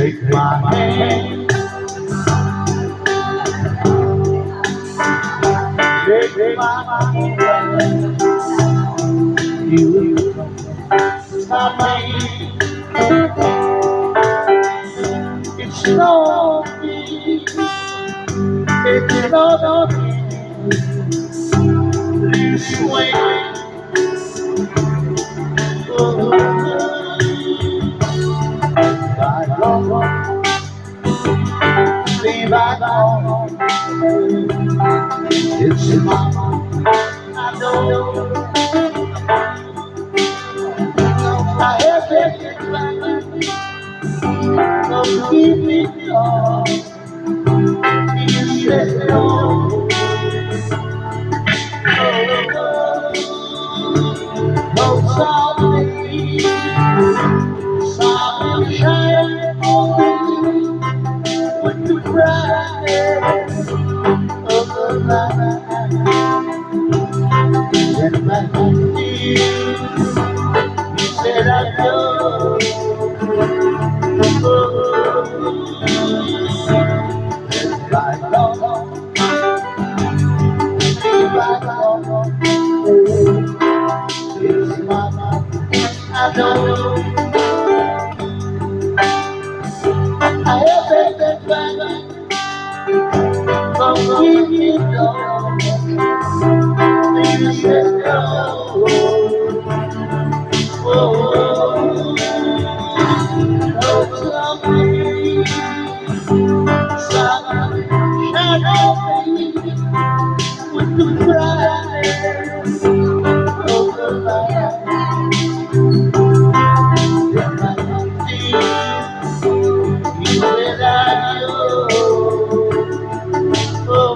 Take my hand, take my hand, you my pain. It's no me, it's no me. This way, oh, I don't want to be back home. It's my, I know. I have it, so keep me on. You said no, no, sorry, sorry, shine on me when you cry of the night. And back on me, you said I know. I know I have been back from we know you said no. Oh, no, somebody, somebody, shadow me with the cry of the light. You said I know. Oh,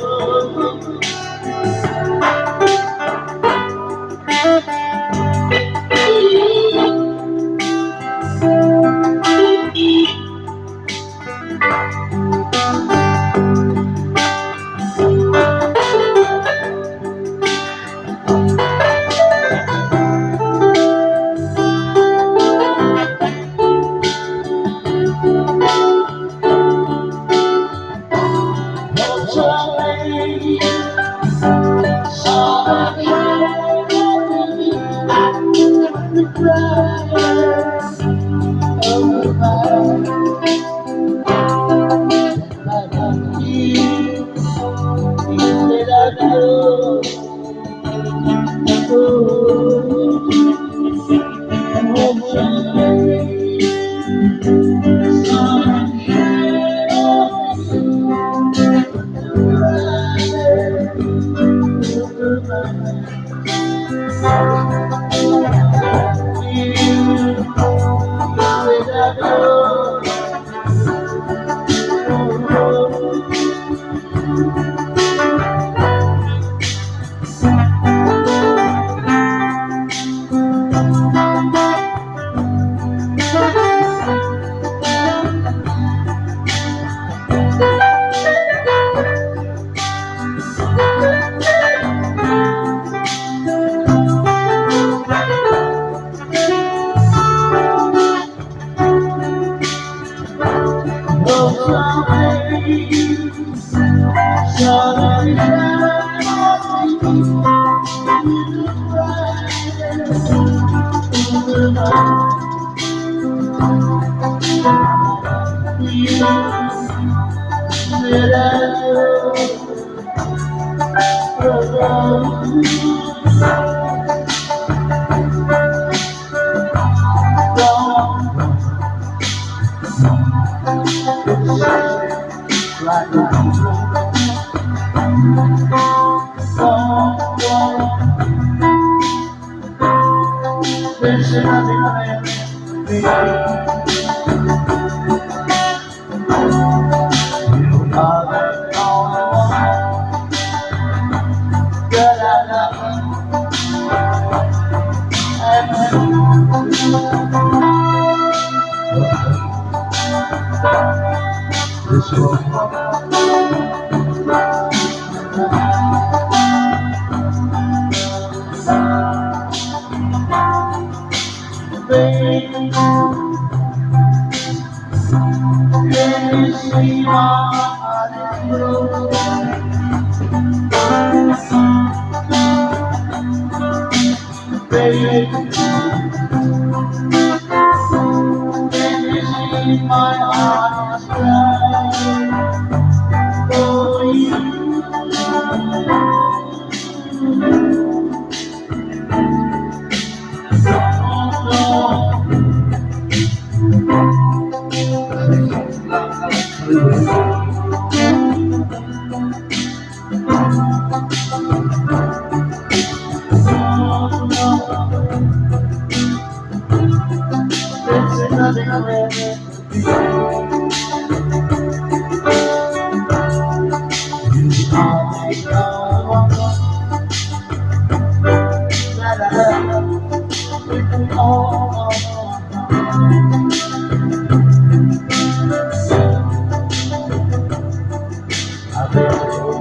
you see my heart is broken? Baby, can you see my heart is crying for you? There's nothing left. I'll take all that I have with all I